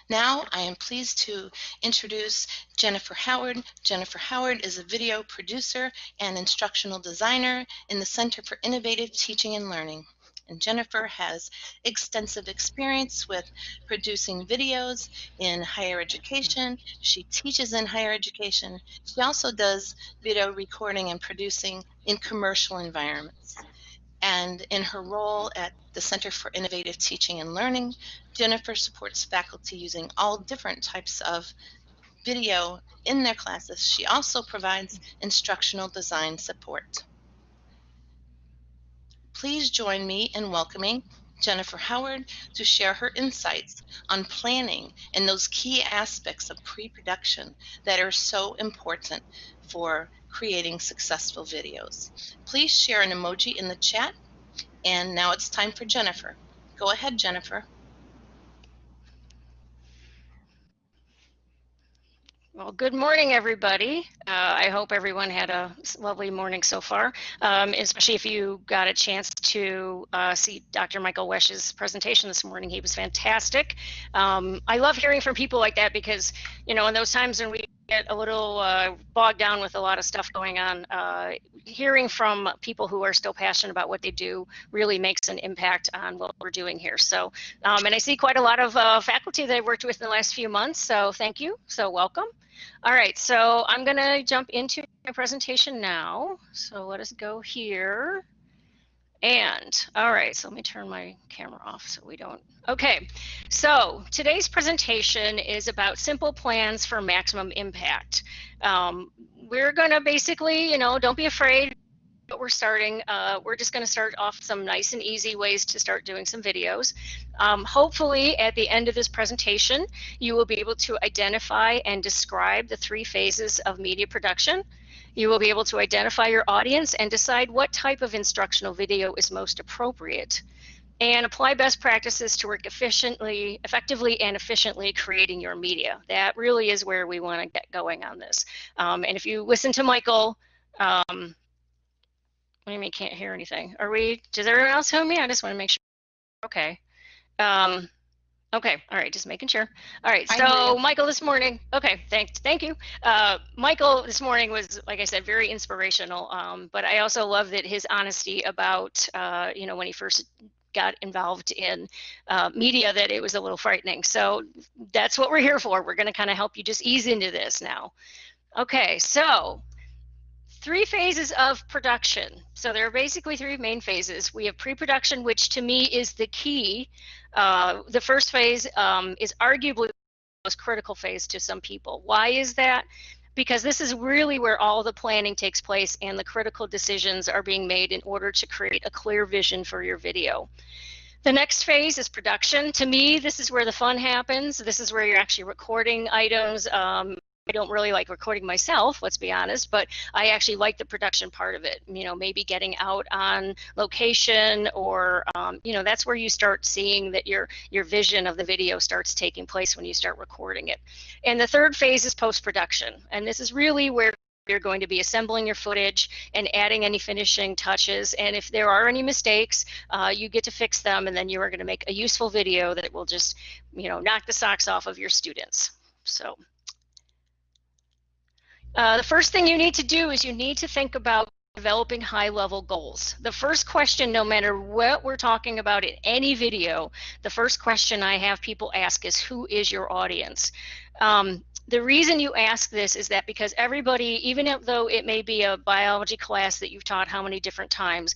Now I am pleased to introduce Jennifer Howard. Jennifer Howard is a video producer and instructional designer in the Center for Innovative Teaching and Learning. And Jennifer has extensive experience with producing videos in higher education. She teaches in higher education. She also does video recording and producing in commercial environments. And in her role at the Center for Innovative Teaching and Learning, Jennifer supports faculty using all different types of video in their classes. She also provides instructional design support. Please join me in welcoming Jennifer Howard to share her insights on planning and those key aspects of pre-production that are so important for creating successful videos. Please share an emoji in the chat. And now it's time for Jennifer. Go ahead, Jennifer. Well, good morning, everybody. I hope everyone had a lovely morning so far, especially if you got a chance to see Dr. Michael Wesch's presentation this morning. He was fantastic. I love hearing from people like that because, you know, in those times when we get a little bogged down with a lot of stuff going on, hearing from people who are still passionate about what they do really makes an impact on what we're doing here. So, and I see quite a lot of faculty that I've worked with in the last few months, so thank you, so welcome. All right, so I'm going to jump into my presentation now. So let us go here. And all right, so let me turn my camera off so we don't. Okay, so today's presentation is about simple plans for maximum impact. We're going to basically, you know, don't be afraid. But we're just going to start off some nice and easy ways to start doing some videos. Hopefully at the end of this presentation, you will be able to identify and describe the 3 phases of media production. You will be able to identify your audience and decide what type of instructional video is most appropriate, and apply best practices to work effectively and efficiently creating your media. That really is where we want to get going on this. And if you listen to Michael, what do you mean can't hear anything? Does everyone else hear me? I just want to make sure. Okay. Okay, all right, just making sure. All right, so Michael this morning, okay, thank you. Michael this morning was, like I said, very inspirational, but I also love that his honesty about, you know, when he first got involved in media, that it was a little frightening. So that's what we're here for. We're gonna kind of help you just ease into this now. Okay, so 3 phases of production. So there are basically 3 main phases. We have pre-production, which to me is the key. The first phase is arguably the most critical phase to some people. Why is that? Because this is really where all the planning takes place and the critical decisions are being made in order to create a clear vision for your video. The next phase is production. To me, this is where the fun happens. This is where you're actually recording items. I don't really like recording myself, let's be honest, but I actually like the production part of it. You know, maybe getting out on location, or you know, that's where you start seeing that your vision of the video starts taking place when you start recording it. And the third phase is post-production, and this is really where you're going to be assembling your footage and adding any finishing touches. And if there are any mistakes, you get to fix them, and then you are going to make a useful video that will just, you know, knock the socks off of your students. So. The first thing you need to do is you need to think about developing high-level goals. The first question, no matter what we're talking about in any video, the first question I have people ask is, who is your audience? The reason you ask this is that because everybody, even though it may be a biology class that you've taught how many different times,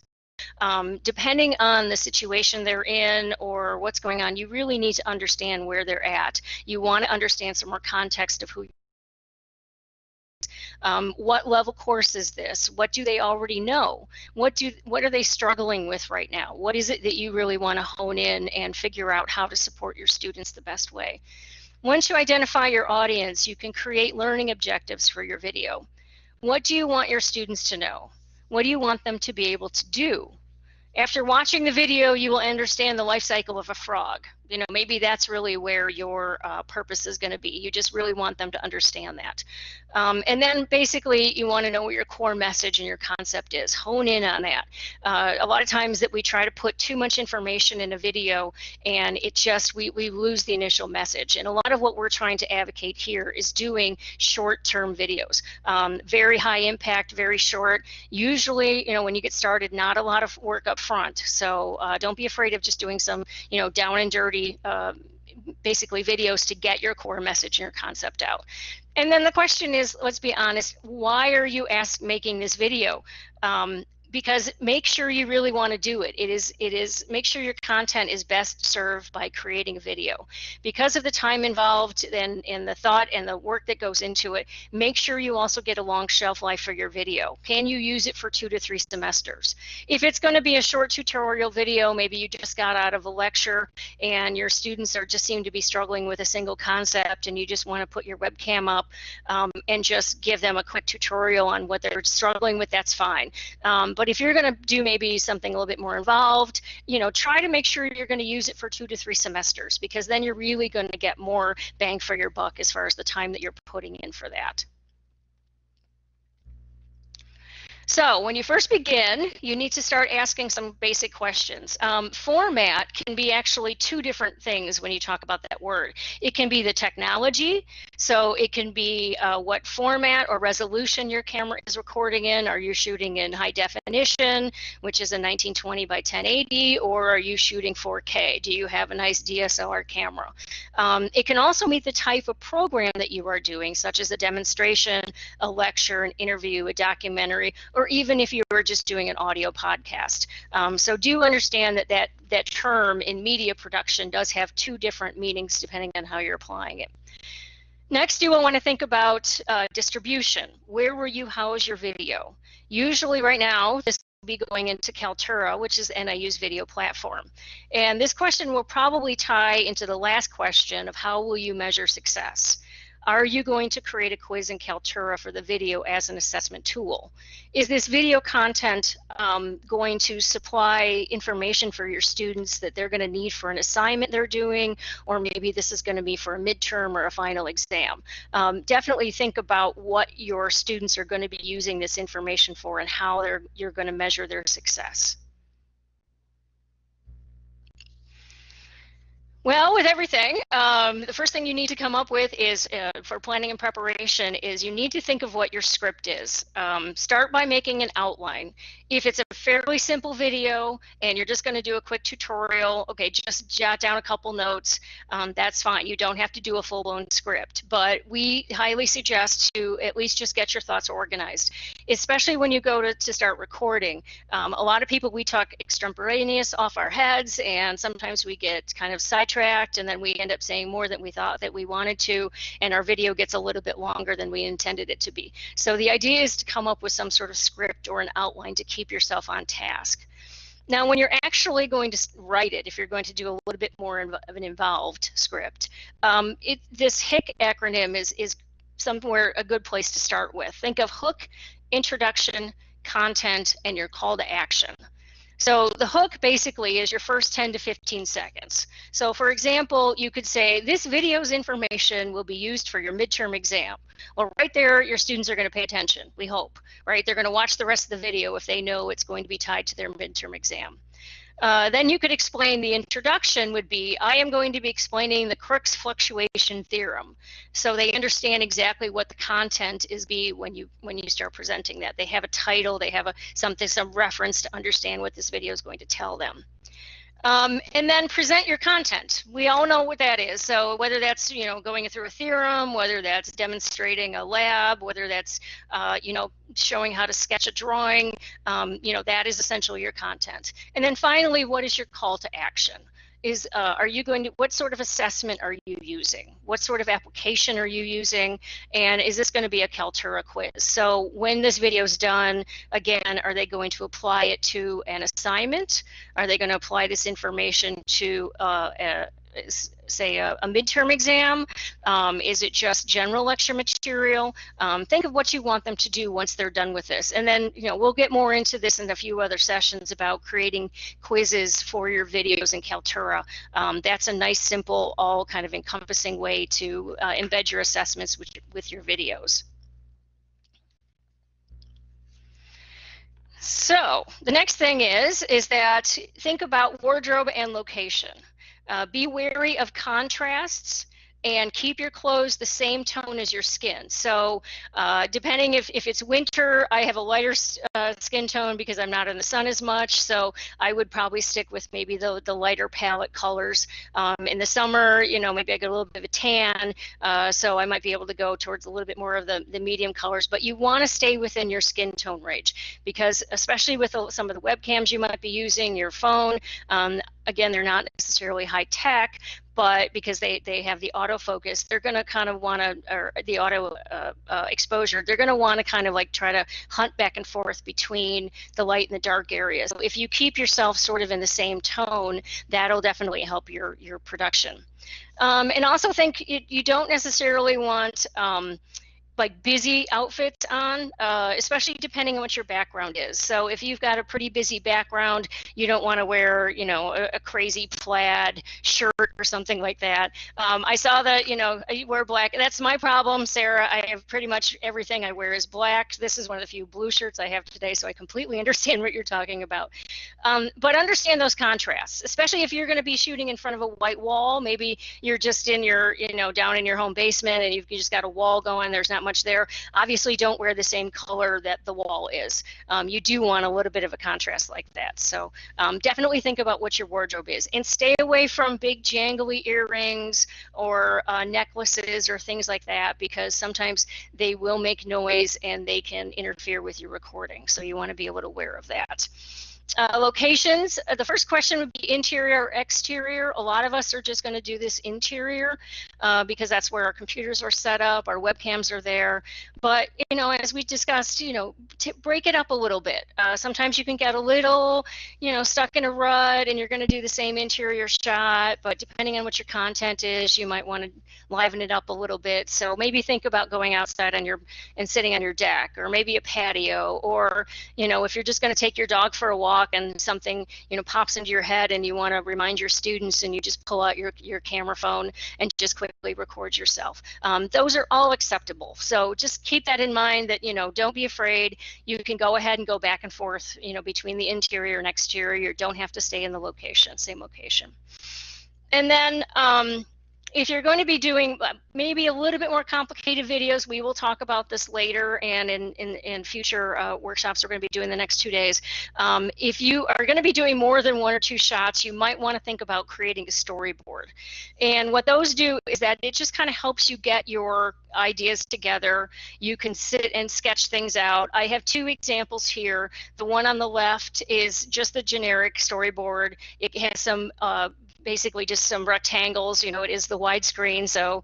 depending on the situation they're in or what's going on, you really need to understand where they're at. You want to understand some more context of who what level course is this? What do they already know? What are they struggling with right now? What is it that you really want to hone in and figure out how to support your students the best way? Once you identify your audience, you can create learning objectives for your video. What do you want your students to know? What do you want them to be able to do? After watching the video, you will understand the life cycle of a frog. maybe that's really where your purpose is going to be. You just really want them to understand that. And then basically you want to know what your core message and your concept is. Hone in on that. A lot of times that we try to put too much information in a video, and it just, we lose the initial message. And a lot of what we're trying to advocate here is doing short-term videos. Very high impact, very short. Usually, when you get started, not a lot of work up front. So don't be afraid of just doing some, down and dirty basically videos to get your core message and your concept out. And then the question is, let's be honest, why are you making this video? Because make sure you really want to do it. It is make sure your content is best served by creating a video. Because of the time involved and the thought and the work that goes into it, make sure you also get a long shelf life for your video. Can you use it for 2 to 3 semesters? If it's going to be a short tutorial video, maybe you just got out of a lecture and your students just seem to be struggling with a single concept, and you just want to put your webcam up and just give them a quick tutorial on what they're struggling with, that's fine. But if you're going to do maybe something a little bit more involved, try to make sure you're going to use it for 2 to 3 semesters, because then you're really going to get more bang for your buck as far as the time that you're putting in for that. So when you first begin, you need to start asking some basic questions. Format can be actually 2 different things when you talk about that word. It can be the technology, so it can be what format or resolution your camera is recording in. Are you shooting in high definition, which is a 1920 by 1080, or are you shooting 4K? Do you have a nice DSLR camera? It can also be the type of program that you are doing, such as a demonstration, a lecture, an interview, a documentary, or even if you were just doing an audio podcast. So do understand that term in media production does have 2 different meanings depending on how you're applying it. Next, you will want to think about distribution. Where will you house your video? Usually right now, this will be going into Kaltura, which is NIU's video platform. And this question will probably tie into the last question of how will you measure success? Are you going to create a quiz in Kaltura for the video as an assessment tool? Is this video content going to supply information for your students that they're going to need for an assignment they're doing, or maybe this is going to be for a midterm or a final exam? Definitely think about what your students are going to be using this information for and how you're going to measure their success. Well, with everything, the first thing you need to come up with is, for planning and preparation, is you need to think of what your script is. Start by making an outline. If it's a fairly simple video and you're just going to do a quick tutorial, okay, just jot down a couple notes. That's fine. You don't have to do a full-blown script, but we highly suggest to at least just get your thoughts organized, especially when you go to start recording. A lot of people, we talk extemporaneous off our heads, and sometimes we get kind of sidetracked, and then we end up saying more than we thought that we wanted to, and our video gets a little bit longer than we intended it to be. So the idea is to come up with some sort of script or an outline to keep yourself on task. Now, when you're actually going to write it, if you're going to do a little bit more of an involved script, this HIC acronym is somewhere a good place to start with. Think of hook, introduction, content, and your call to action. So the hook basically is your first 10 to 15 seconds. So for example, you could say, this video's information will be used for your midterm exam. Well, right there, your students are going to pay attention, we hope, right? They're going to watch the rest of the video if they know it's going to be tied to their midterm exam. Then you could explain, the introduction would be, I am going to be explaining the Crookes fluctuation theorem. So they understand exactly what the content is when you start presenting that. They have a title, they have some reference to understand what this video is going to tell them. And then present your content. We all know what that is. So whether that's, going through a theorem, whether that's demonstrating a lab, whether that's, showing how to sketch a drawing, that is essentially your content. And then finally, what is your call to action? What sort of assessment are you using? What sort of application are you using? And is this going to be a Kaltura quiz? So when this video is done, again, are they going to apply it to an assignment? Are they going to apply this information to say a midterm exam? Is it just general lecture material? Think of what you want them to do once they're done with this. And then, we'll get more into this in a few other sessions about creating quizzes for your videos in Kaltura. That's a nice, simple, all kind of encompassing way to embed your assessments with your videos. So the next thing is that think about wardrobe and location. Be wary of contrasts and keep your clothes the same tone as your skin. So depending if it's winter, I have a lighter skin tone because I'm not in the sun as much. So I would probably stick with maybe the lighter palette colors. In the summer, maybe I get a little bit of a tan. So I might be able to go towards a little bit more of the medium colors, but you want to stay within your skin tone range, because especially with some of the webcams you might be using, your phone, again, they're not necessarily high tech, but because they have the autofocus, they're going to kind of want to, or the auto exposure, they're going to want to kind of like try to hunt back and forth between the light and the dark areas. So if you keep yourself sort of in the same tone, that'll definitely help your production. And also think you don't necessarily want like busy outfits on, especially depending on what your background is. So if you've got a pretty busy background, you don't want to wear, a crazy plaid shirt or something like that. I saw that, you wear black. That's my problem, Sarah. I have pretty much everything I wear is black. This is one of the few blue shirts I have today, so I completely understand what you're talking about. But understand those contrasts, especially if you're going to be shooting in front of a white wall. Maybe you're just in your, down in your home basement and you just got a wall going. There's not much there. Obviously, don't wear the same color that the wall is. You do want a little bit of a contrast like that. So definitely think about what your wardrobe is, and stay away from big jangly earrings or necklaces or things like that, because sometimes they will make noise and they can interfere with your recording. So you want to be a little aware of that. Locations, the first question would be interior or exterior. A lot of us are just going to do this interior because that's where our computers are set up, our webcams are there. But, as we discussed, break it up a little bit. Sometimes you can get a little, stuck in a rut and you're going to do the same interior shot, but depending on what your content is, you might want to liven it up a little bit. So maybe think about going outside and sitting on your deck, or maybe a patio, or, if you're just going to take your dog for a walk and something pops into your head and you want to remind your students, and you just pull out your camera phone and just quickly record yourself. Those are all acceptable. So just keep that in mind, that don't be afraid. You can go ahead and go back and forth between the interior and exterior. You don't have to stay in the same location. And then if you're going to be doing maybe a little bit more complicated videos, we will talk about this later, and in future workshops we're going to be doing the next 2 days. If you are going to be doing more than 1 or 2 shots, you might want to think about creating a storyboard. And what those do is that it just kind of helps you get your ideas together. You can sit and sketch things out. I have 2 examples here. The one on the left is just the generic storyboard. It has some basically just some rectangles. It is the widescreen, so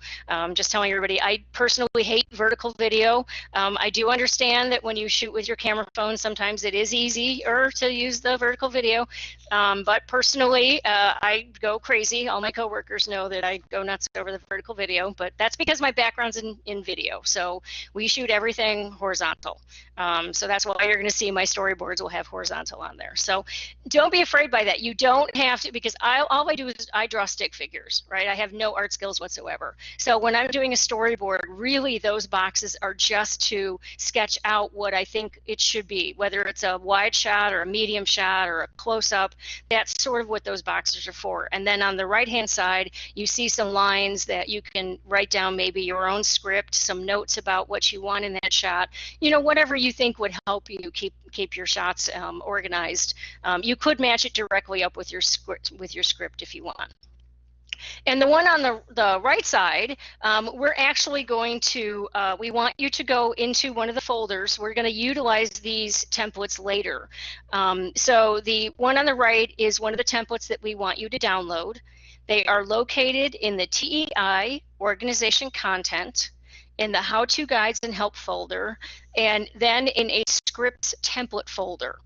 just telling everybody, I personally hate vertical video. I do understand that when you shoot with your camera phone, sometimes it is easier to use the vertical video, but personally, I go crazy. All my coworkers know that I go nuts over the vertical video, but that's because my background's in video, so we shoot everything horizontal. So that's why you're going to see my storyboards will have horizontal on there. So don't be afraid by that. You don't have to, because all I do is I draw stick figures, right? I have no art skills whatsoever. So when I'm doing a storyboard, really those boxes are just to sketch out what I think it should be, whether it's a wide shot or a medium shot or a close-up. That's sort of what those boxes are for. And then on the right-hand side, you see some lines that you can write down, maybe your own script, some notes about what you want in that shot, whatever you think would help you keep your shots organized. You could match it directly up with your script if you want. And the one on the right side, we're actually going to, we want you to go into one of the folders. We're going to utilize these templates later. So the one on the right is one of the templates that we want you to download. They are located in the TEI organization content, in the how-to guides and help folder, and then in a scripts template folder.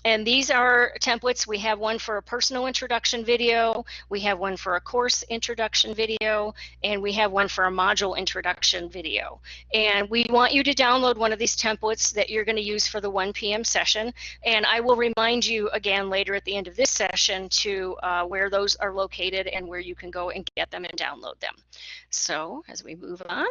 And these are templates. We have one for a personal introduction video, we have one for a course introduction video, and we have one for a module introduction video. And we want you to download one of these templates that you're going to use for the 1 p.m. session. And I will remind you again later at the end of this session to where those are located and where you can go and get them and download them. So as we move on.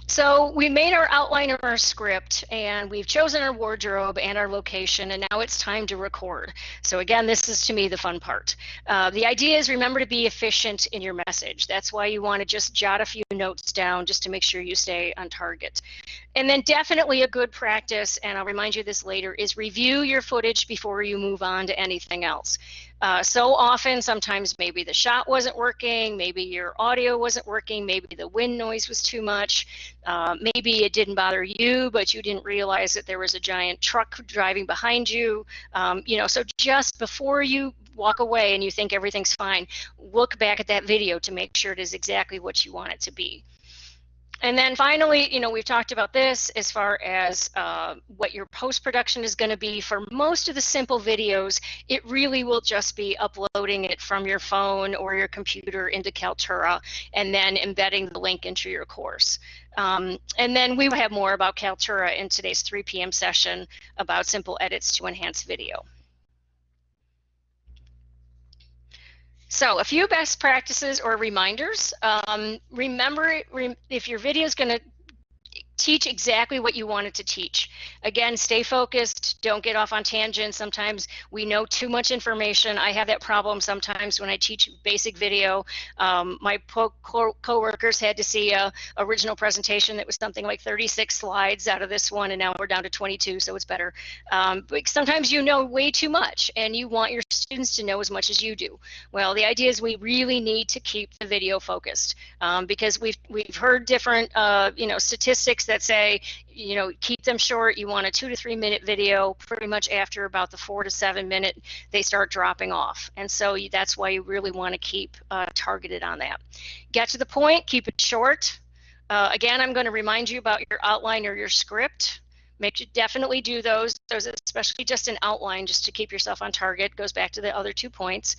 So we made our outline of our script, and we've chosen our wardrobe and our location, and now it's time to record. So again, this is to me the fun part. The idea is, remember to be efficient in your message. That's why you want to just jot a few notes down just to make sure you stay on target. And then definitely a good practice, and I'll remind you this later, is review your footage before you move on to anything else. So often, sometimes maybe the shot wasn't working, maybe your audio wasn't working, maybe the wind noise was too much, maybe it didn't bother you, but you didn't realize that there was a giant truck driving behind you. So just before you walk away and you think everything's fine, look back at that video to make sure it is exactly what you want it to be. And then finally, we've talked about this as far as what your post-production is going to be. For most of the simple videos, it really will just be uploading it from your phone or your computer into Kaltura and then embedding the link into your course. And then we will have more about Kaltura in today's 3 p.m. session about simple edits to enhance video. So a few best practices or reminders. Remember, if your video is going to teach exactly what you want it to teach. Again, stay focused, don't get off on tangents. Sometimes we know too much information. I have that problem sometimes when I teach basic video. My co-workers had to see a original presentation that was something like 36 slides out of this one, and now we're down to 22, so it's better. But sometimes you know way too much, and you want your students to know as much as you do. Well, the idea is we really need to keep the video focused, because we've heard different statistics that say, keep them short. You want a 2 to 3 minute video. Pretty much after about the 4 to 7 minute, they start dropping off. And so that's why you really want to keep targeted on that. Get to the point, keep it short. Again, I'm going to remind you about your outline or your script. Definitely do those, especially just an outline, just to keep yourself on target. Goes back to the other 2 points.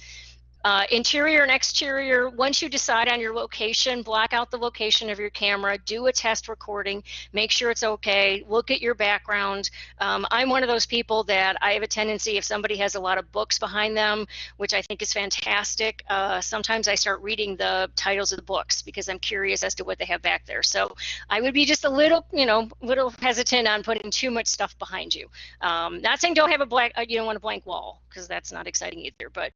Interior and exterior, once you decide on your location, block out the location of your camera, do a test recording, make sure it's okay, look at your background. I'm one of those people that I have a tendency, if somebody has a lot of books behind them, which I think is fantastic, sometimes I start reading the titles of the books because I'm curious as to what they have back there. So I would be just a little, little hesitant on putting too much stuff behind you. Not saying don't have you don't want a blank wall, because that's not exciting either, but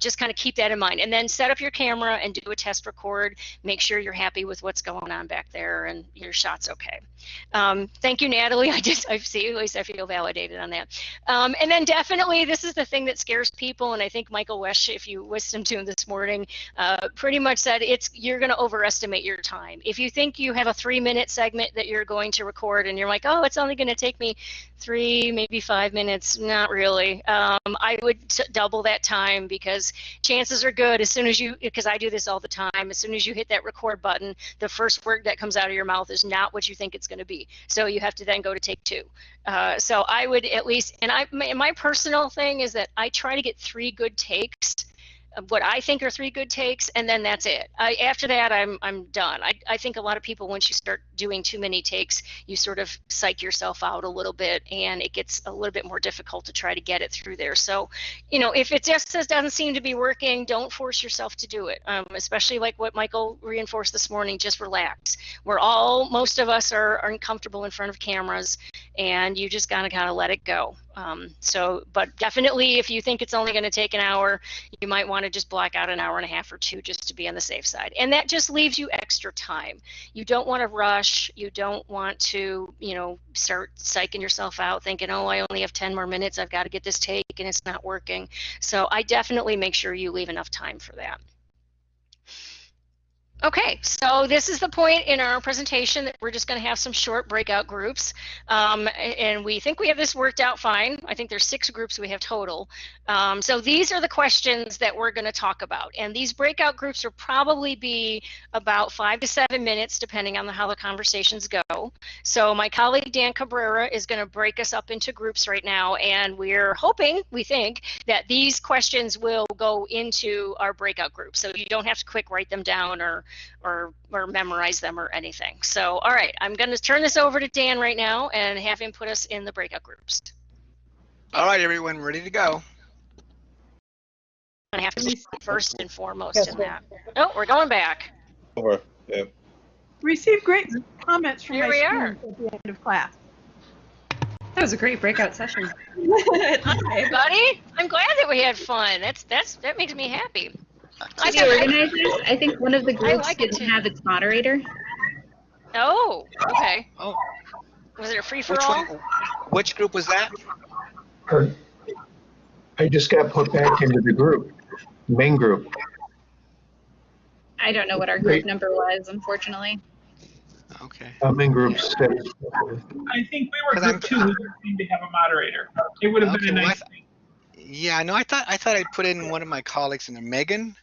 just kind of keep that in mind. And then set up your camera and do a test record. Make sure you're happy with what's going on back there and your shot's okay. Thank you, Natalie. I see, at least I feel validated on that. And then definitely, this is the thing that scares people, and I think Michael Wesch, if you listened to him this morning, pretty much said you're going to overestimate your time. If you think you have a 3-minute segment that you're going to record and you're like, oh, it's only going to take me 3, maybe 5 minutes, not really. I would double that time, because chances are good, as soon as because I do this all the time, as soon as you hit that record button, the first word that comes out of your mouth is not what you think it's going to be. So you have to then go to take 2. So I would at least, and my personal thing is that I try to get 3 good takes, what I think are 3 good takes, and then that's it. After that, I'm done. I think a lot of people, once you start doing too many takes, you sort of psych yourself out a little bit, and it gets a little bit more difficult to try to get it through there. So, if it just doesn't seem to be working, don't force yourself to do it. Especially like what Michael reinforced this morning, just relax. Most of us are uncomfortable in front of cameras, and you just gotta kind of let it go. But definitely, if you think it's only going to take an hour, you might want to just block out an hour and a half or 2 just to be on the safe side. And that just leaves you extra time. You don't want to rush. You don't want to, start psyching yourself out thinking, oh, I only have 10 more minutes. I've got to get this take and it's not working. So I definitely make sure you leave enough time for that. Okay, so this is the point in our presentation that we're just going to have some short breakout groups, and we think we have this worked out fine. I think there's 6 groups we have total. So these are the questions that we're going to talk about, and these breakout groups will probably be about 5 to 7 minutes depending on how the conversations go. So my colleague Dan Cabrera is going to break us up into groups right now, and we're hoping, we think, that these questions will go into our breakout group, so you don't have to quick write them down or memorize them or anything. So, all right, I'm going to turn this over to Dan right now and have him put us in the breakout groups. All right, everyone, ready to go. I have to say first and foremost in that. Oh, we're going back. Over. Yeah. Received great comments from Here my we students at the end of class. That was a great breakout session. Hi, everybody. I'm glad that we had fun. That makes me happy. The organizers, I think one of the groups didn't have its moderator. Oh, okay. Oh. Was it a free-for-all? Which group was that? I just got put back into the group, main group. I don't know what our group number was, unfortunately. Okay. I'm in group 6. I think we were group 2. We didn't seem to have a moderator. It would have been a nice thing. Yeah, no, I thought I put in one of my colleagues in there, Megan.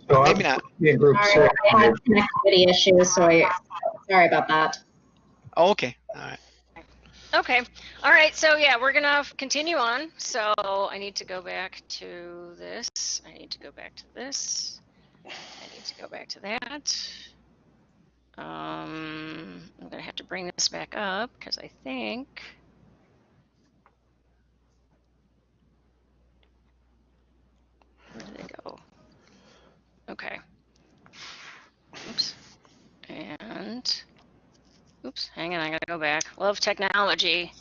So maybe not. In group Sorry, 6. I had connectivity issues, so sorry about that. Oh, okay. All right. Okay. All right. So yeah, we're gonna continue on. So I need to go back to this. I need to go back to this. I need to go back to that. I'm gonna have to bring this back up because I think. Where did they go? Okay. Oops. And oops, hang on, I gotta go back. Love technology.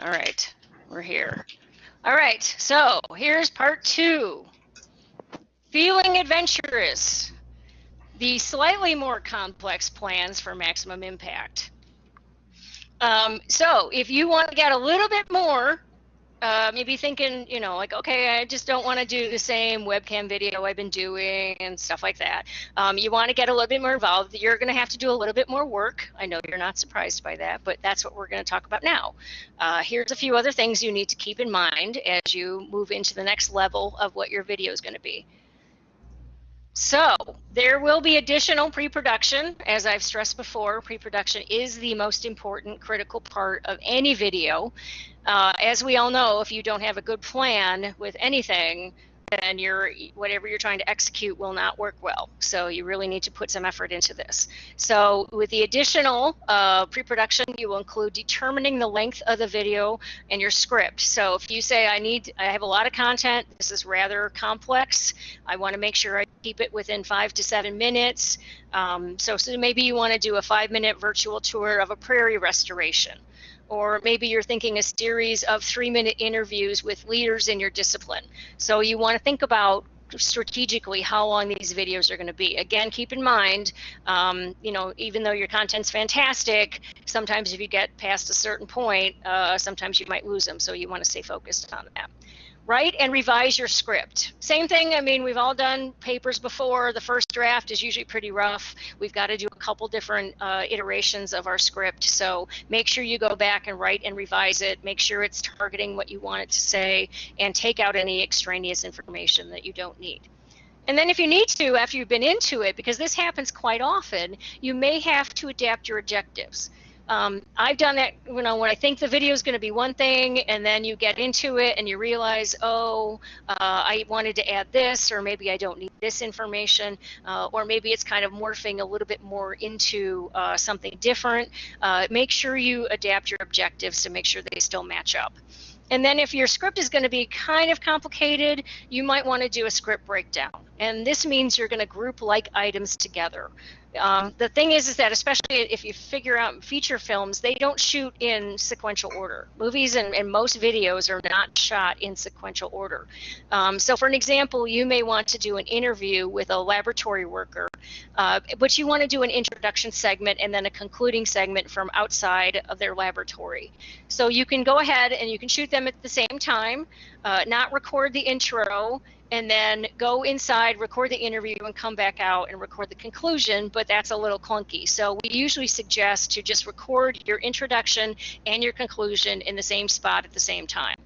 All right, we're here. All right, so here's part 2. Feeling adventurous. The slightly more complex plans for maximum impact. So if you want to get a little bit more, maybe thinking, like, okay, I just don't want to do the same webcam video I've been doing and stuff like that. You want to get a little bit more involved. You're going to have to do a little bit more work. I know you're not surprised by that, but that's what we're going to talk about now. Here's a few other things you need to keep in mind as you move into the next level of what your video is going to be. So there will be additional pre-production. As I've stressed before, pre-production is the most important critical part of any video. As we all know, if you don't have a good plan with anything, then whatever you're trying to execute will not work well. So you really need to put some effort into this. So with the additional pre-production, you will include determining the length of the video and your script. So if you say, I have a lot of content, this is rather complex, I want to make sure I keep it within 5 to 7 minutes. So maybe you want to do a 5-minute virtual tour of a prairie restoration. Or maybe you're thinking a series of 3-minute interviews with leaders in your discipline. So you want to think about strategically how long these videos are going to be. Again, keep in mind, even though your content's fantastic, sometimes if you get past a certain point, sometimes you might lose them. So you want to stay focused on that. Write and revise your script. Same thing, I mean, we've all done papers before. The first draft is usually pretty rough. We've got to do a couple different iterations of our script. So make sure you go back and write and revise it. Make sure it's targeting what you want it to say, and take out any extraneous information that you don't need. And then if you need to, after you've been into it, because this happens quite often, you may have to adapt your objectives. I've done that when I think the video is going to be one thing, and then you get into it and you realize, I wanted to add this, or maybe I don't need this information, or maybe it's kind of morphing a little bit more into something different. Make sure you adapt your objectives to make sure they still match up. And then if your script is going to be kind of complicated, you might want to do a script breakdown. And this means you're going to group like items together. The thing is that especially if you figure out feature films, they don't shoot in sequential order. Movies and most videos are not shot in sequential order. So for an example, you may want to do an interview with a laboratory worker, but you want to do an introduction segment and then a concluding segment from outside of their laboratory. So you can go ahead and you can shoot them at the same time, not record the intro, and then go inside, record the interview, and come back out and record the conclusion, but that's a little clunky. So we usually suggest to just record your introduction and your conclusion in the same spot at the same time.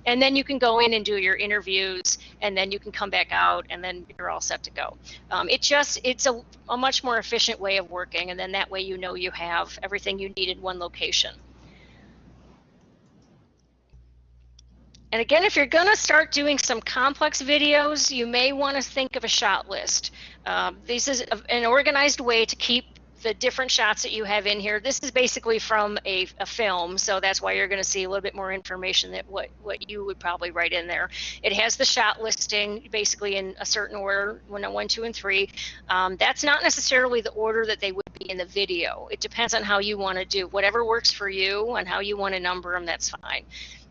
And then you can go in and do your interviews, and then you can come back out, and then you're all set to go. It's a much more efficient way of working, and then that way you know you have everything you need in one location. And again, if you're going to start doing some complex videos, you may want to think of a shot list. This is an organized way to keep the different shots that you have in here. This is basically from a film, so that's why you're going to see a little bit more information than what you would probably write in there. It has the shot listing basically in a certain order, 1, 2, and 3. That's not necessarily the order that they would be in the video. It depends on how you want to do. Whatever works for you and how you want to number them, that's fine.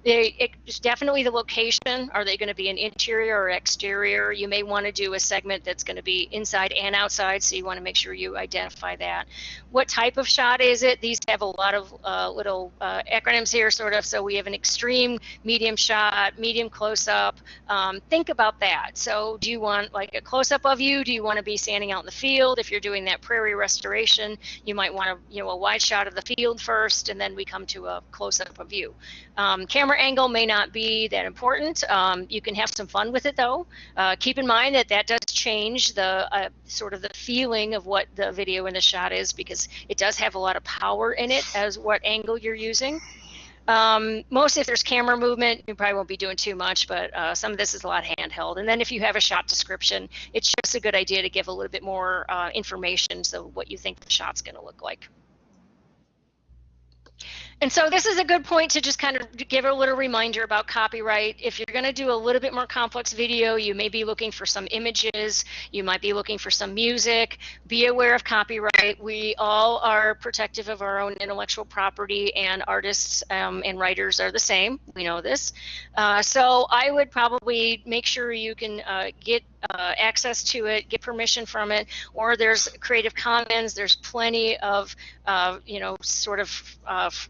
It's definitely the location. Are they going to be an interior or exterior? You may want to do a segment that's going to be inside and outside, so you want to make sure you identify that. What type of shot is it? These have a lot of little acronyms here, sort of. So we have an extreme, medium shot, medium close-up. Think about that. So do you want like a close-up of you? Do you want to be standing out in the field? If you're doing that prairie restoration, you might want a wide shot of the field first, and then we come to a close-up of you. Camera angle may not be that important. You can have some fun with it though. Keep in mind that does change the sort of the feeling of what the video in the shot is, because it does have a lot of power in it as what angle you're using. Mostly if there's camera movement, you probably won't be doing too much, but some of this is a lot handheld. And then if you have a shot description, it's just a good idea to give a little bit more information, so what you think the shot's going to look like. And so this is a good point to just kind of give a little reminder about copyright. If you're going to do a little bit more complex video, you may be looking for some images, you might be looking for some music. Be aware of copyright. We all are protective of our own intellectual property, and artists and writers are the same. We know this. So I would probably make sure you can get access to it, get permission from it, or there's Creative Commons. There's plenty of sort of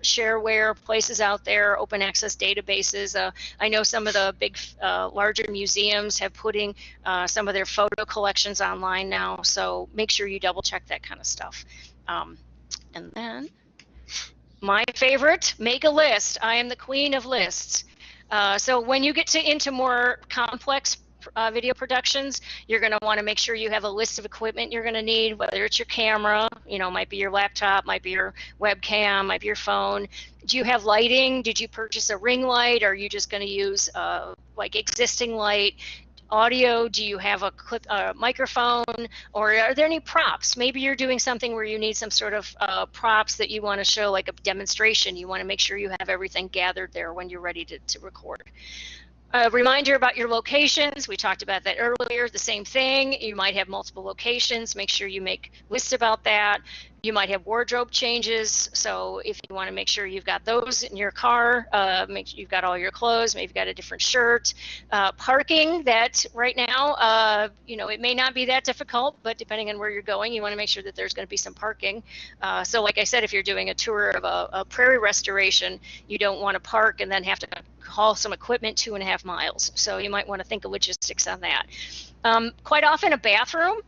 shareware places out there, open access databases. I know some of the big larger museums have putting some of their photo collections online now, so make sure you double check that kind of stuff. And then my favorite, make a list. I am the queen of lists. So when you get into more complex video productions, you're going to want to make sure you have a list of equipment you're going to need, whether it's your camera, might be your laptop, might be your webcam, might be your phone. Do you have lighting? Did you purchase a ring light? Are you just going to use like existing light? Audio, do you have a microphone, or are there any props? Maybe you're doing something where you need some sort of props that you want to show, like a demonstration. You want to make sure you have everything gathered there when you're ready to record. A reminder about your locations. We talked about that earlier. The same thing. You might have multiple locations. Make sure you make lists about that. You might have wardrobe changes. So if you want to make sure you've got those in your car, make sure you've got all your clothes, maybe you've got a different shirt. Parking, that right now, it may not be that difficult, but depending on where you're going, you want to make sure that there's going to be some parking. So like I said, if you're doing a tour of a prairie restoration, you don't want to park and then have to haul some equipment 2.5 miles. So you might want to think of logistics on that. Quite often a bathroom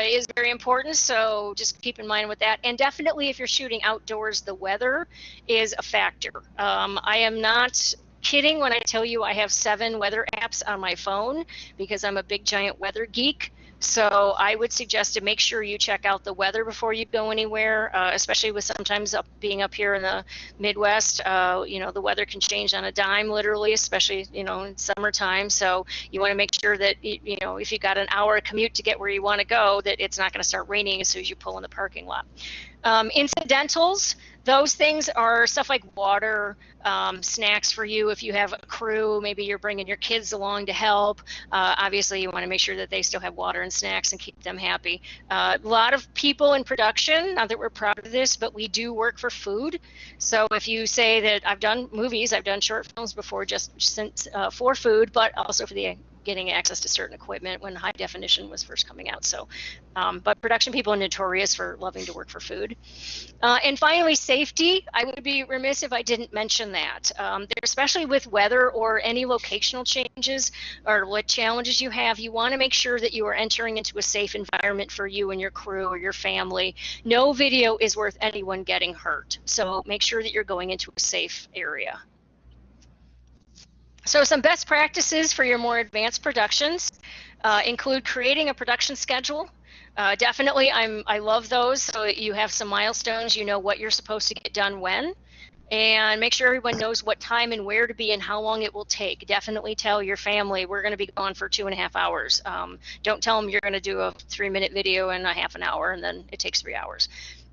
is very important, so just keep in mind with that. And definitely if you're shooting outdoors, the weather is a factor. I am not kidding when I tell you I have 7 weather apps on my phone because I'm a big giant weather geek. So I would suggest to make sure you check out the weather before you go anywhere, especially with sometimes being up here in the Midwest. The weather can change on a dime, literally, especially, in summertime. So you want to make sure that, if you got an hour commute to get where you want to go, that it's not going to start raining as soon as you pull in the parking lot. Incidentals, those things are stuff like water, snacks for you if you have a crew, maybe you're bringing your kids along to help. Obviously, you want to make sure that they still have water and snacks and keep them happy. A lot of people in production, not that we're proud of this, but we do work for food. So if you say that I've done movies, I've done short films before just for food, but also for the getting access to certain equipment when high definition was first coming out. So, but production people are notorious for loving to work for food. And finally, safety. I would be remiss if I didn't mention that. Especially with weather or any locational changes or what challenges you have, you want to make sure that you are entering into a safe environment for you and your crew or your family. No video is worth anyone getting hurt. So make sure that you're going into a safe area. So some best practices for your more advanced productions include creating a production schedule. Definitely, I love those. So you have some milestones, you know what you're supposed to get done when, and make sure everyone knows what time and where to be and how long it will take. Definitely tell your family we're going to be gone for 2.5 hours. Don't tell them you're going to do a 3-minute video in a half an hour and then it takes 3 hours.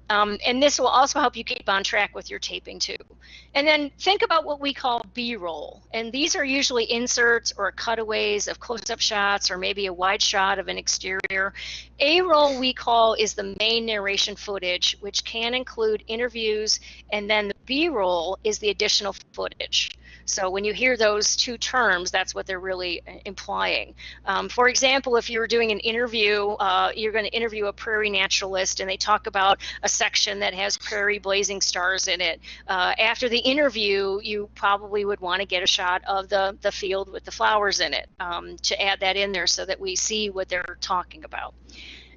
And this will also help you keep on track with your taping too. And then think about what we call B-roll. And these are usually inserts or cutaways of close-up shots or maybe a wide shot of an exterior. A-roll we call is the main narration footage, which can include interviews, and then the B-roll is the additional footage. So when you hear those two terms, that's what they're really implying. For example, if you were doing an interview, you're going to interview a prairie naturalist and they talk about a section that has prairie blazing stars in it. After the interview, you probably would want to get a shot of the field with the flowers in it to add that in there so that we see what they're talking about.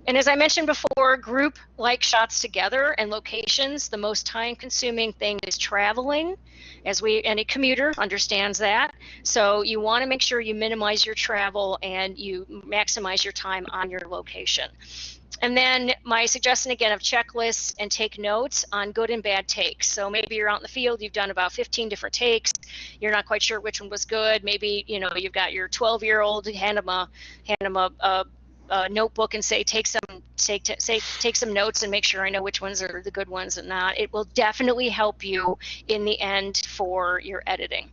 And as I mentioned before, group like shots together and locations, the most time-consuming thing is traveling, as any commuter understands that. So you want to make sure you minimize your travel and you maximize your time on your location. And then my suggestion again of checklists and take notes on good and bad takes. So maybe you're out in the field, you've done about 15 different takes, you're not quite sure which one was good. Maybe you've got your 12-year-old, hand them a notebook and say take some notes and make sure I know which ones are the good ones and not. It will definitely help you in the end for your editing.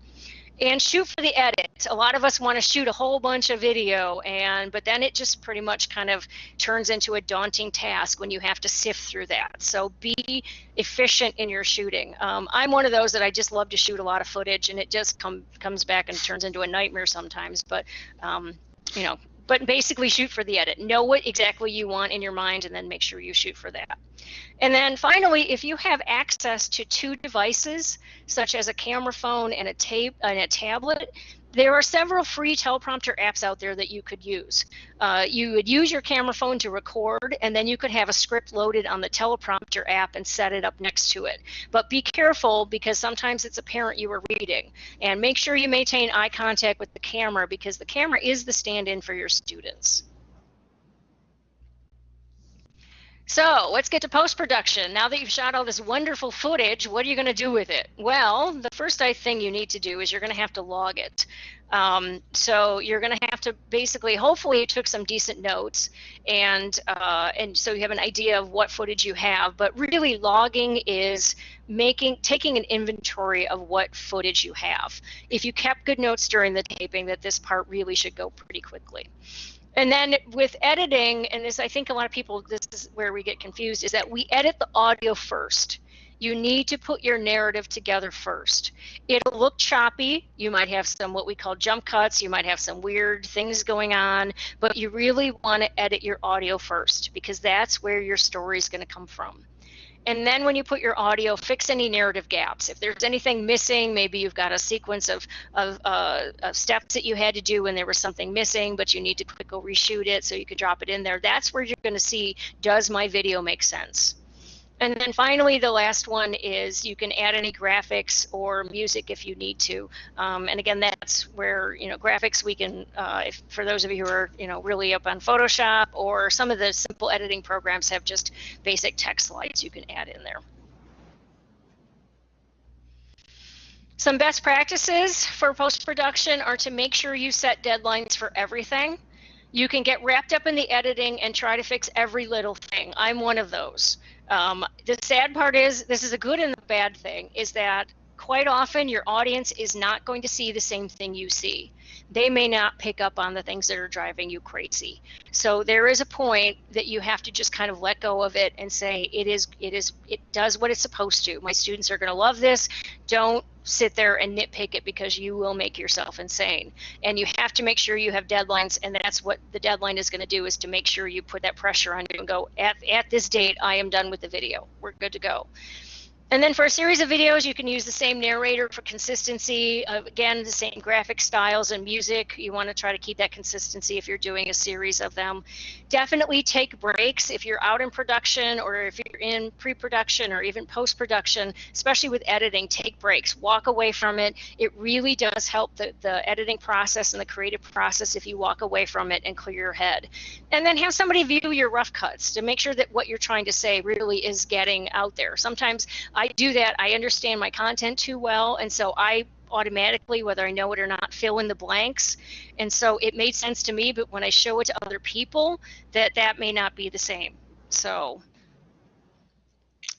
And shoot for the edit. A lot of us want to shoot a whole bunch of video, but then it just pretty much kind of turns into a daunting task when you have to sift through that. So be efficient in your shooting. I'm one of those that I just love to shoot a lot of footage, and it just comes back and turns into a nightmare sometimes. But but basically shoot for the edit. Know what exactly you want in your mind and then make sure you shoot for that. And then finally, if you have access to 2 devices, such as a camera phone and a tablet, there are several free teleprompter apps out there that you could use. You would use your camera phone to record, and then you could have a script loaded on the teleprompter app and set it up next to it. But be careful because sometimes it's apparent you were reading. And make sure you maintain eye contact with the camera because the camera is the stand-in for your students. So let's get to post-production. Now that you've shot all this wonderful footage, what are you going to do with it? Well, the first thing you need to do is you're going to have to log it. So you're going to have to basically, hopefully you took some decent notes and so you have an idea of what footage you have, but really logging is taking an inventory of what footage you have. If you kept good notes during the taping, this part really should go pretty quickly. And then with editing, and I think a lot of people, this is where we get confused, is that we edit the audio first. You need to put your narrative together first. It'll look choppy. You might have some what we call jump cuts. You might have some weird things going on, but you really want to edit your audio first because that's where your story is going to come from. And then when you put your audio, fix any narrative gaps. If there's anything missing, maybe you've got a sequence of steps that you had to do when there was something missing, but you need to quickly reshoot it so you can drop it in there. That's where you're going to see, does my video make sense? And then finally, the last one is you can add any graphics or music if you need to. And again, that's where, graphics we can, for those of you who are, really up on Photoshop or some of the simple editing programs have just basic text slides you can add in there. Some best practices for post-production are to make sure you set deadlines for everything. You can get wrapped up in the editing and try to fix every little thing. I'm one of those. The sad part is, this is a good and a bad thing, is that quite often your audience is not going to see the same thing you see. They may not pick up on the things that are driving you crazy. So there is a point that you have to just kind of let go of it and say, it does what it's supposed to. My students are going to love this. Don't sit there and nitpick it, because you will make yourself insane. And you have to make sure you have deadlines, and that's what the deadline is going to do, is to make sure you put that pressure on you and go, at this date, I am done with the video. We're good to go. And then for a series of videos, you can use the same narrator for consistency. Again, the same graphic styles and music. You want to try to keep that consistency if you're doing a series of them. Definitely take breaks if you're out in production, or if you're in pre-production or even post-production, especially with editing. Take breaks. Walk away from it. It really does help the editing process and the creative process if you walk away from it and clear your head. And then have somebody view your rough cuts to make sure that what you're trying to say really is getting out there. Sometimes I do that. I understand my content too well, and so I automatically, whether I know it or not, fill in the blanks. And so it made sense to me, but when I show it to other people, that may not be the same. So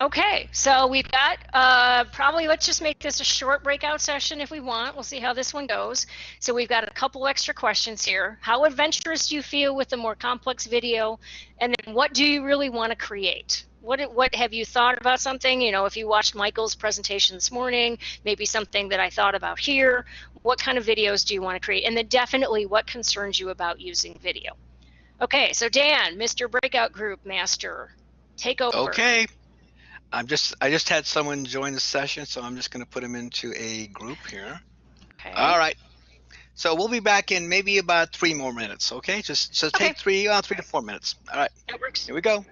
okay, so we've got probably, let's just make this a short breakout session if we want. We'll see how this one goes. So we've got a couple extra questions here. How adventurous do you feel with the more complex video? And then what do you really want to create? What have you thought about something? You know, if you watched Michael's presentation this morning, maybe something that I thought about here, what kind of videos do you want to create? And then definitely what concerns you about using video? Okay, so Dan, Mr. Breakout Group Master, take over. Okay. I just had someone join the session, so I'm just going to put them into a group here. Okay. All right. So we'll be back in maybe about 3 more minutes. Okay. Just okay. Take 3 to 4 minutes. All right. That works. Here we go.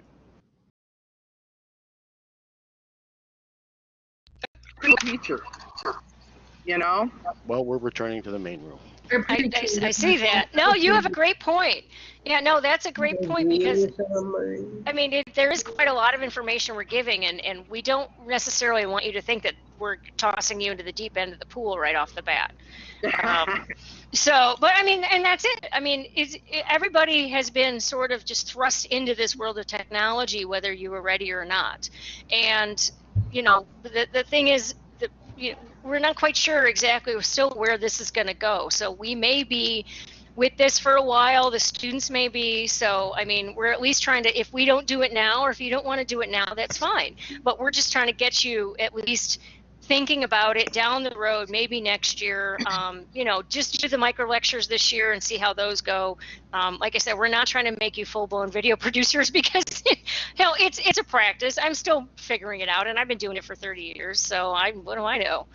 Teacher, you know. Well, we're returning to the main room. I see that. No, you have a great point. Yeah, no, that's a great point, because I mean, there is quite a lot of information we're giving, and we don't necessarily want you to think that we're tossing you into the deep end of the pool right off the bat. So, but I mean, and that's it. I mean, everybody has been sort of just thrust into this world of technology, whether you were ready or not. And you know, the thing is that we're not quite sure exactly still where this is going to go. So we may be with this for a while, the students may be. So, I mean, we're at least trying to, if we don't do it now, or if you don't want to do it now, that's fine. But we're just trying to get you at least thinking about it down the road, maybe next year. You know, just do the micro lectures this year and see how those go. Like I said, we're not trying to make you full-blown video producers, because hell, it's a practice. I'm still figuring it out, and I've been doing it for 30 years. So what do I know?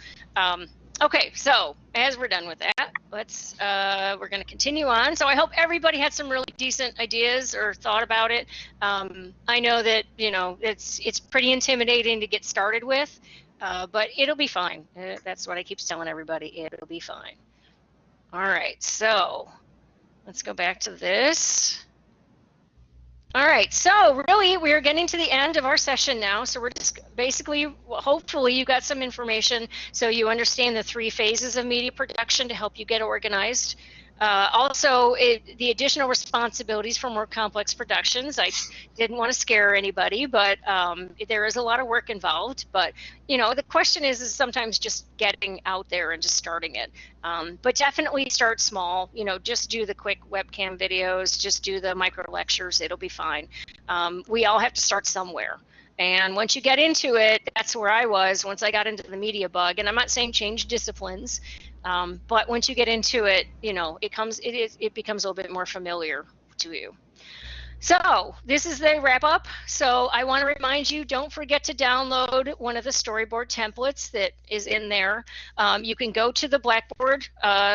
Okay, so as we're done with that, we're going to continue on. So I hope everybody had some really decent ideas or thought about it. I know that, you know, it's pretty intimidating to get started with. But it'll be fine. That's what I keep telling everybody. It'll be fine. All right, so let's go back to this. All right, so really we're getting to the end of our session now. So we're just basically, hopefully you got some information so you understand the 3 phases of media production to help you get organized. Also, the additional responsibilities for more complex productions. I didn't want to scare anybody, but there is a lot of work involved. But, you know, the question is sometimes just getting out there and just starting it. But definitely start small. You know, just do the quick webcam videos, just do the micro lectures. It'll be fine. We all have to start somewhere. And once you get into it, that's where I was once I got into the media bug. And I'm not saying change disciplines. But once you get into it, you know, it becomes a little bit more familiar to you. So this is the wrap up. So I want to remind you, don't forget to download one of the storyboard templates that is in there. You can go to the Blackboard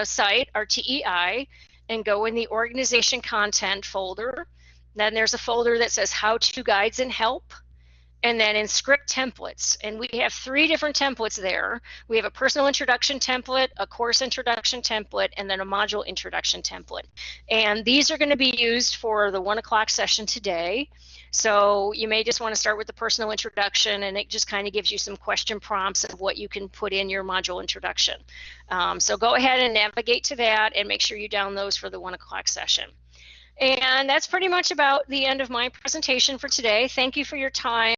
site, our TEI, and go in the organization content folder. Then there's a folder that says how to guides and help. And then in script templates, and we have 3 different templates there. We have a personal introduction template, a course introduction template, and then a module introduction template. And these are going to be used for the 1 o'clock session today. So you may just want to start with the personal introduction, and it just kind of gives you some question prompts of what you can put in your module introduction. So go ahead and navigate to that and make sure you download those for the 1 o'clock session. And that's pretty much about the end of my presentation for today. Thank you for your time.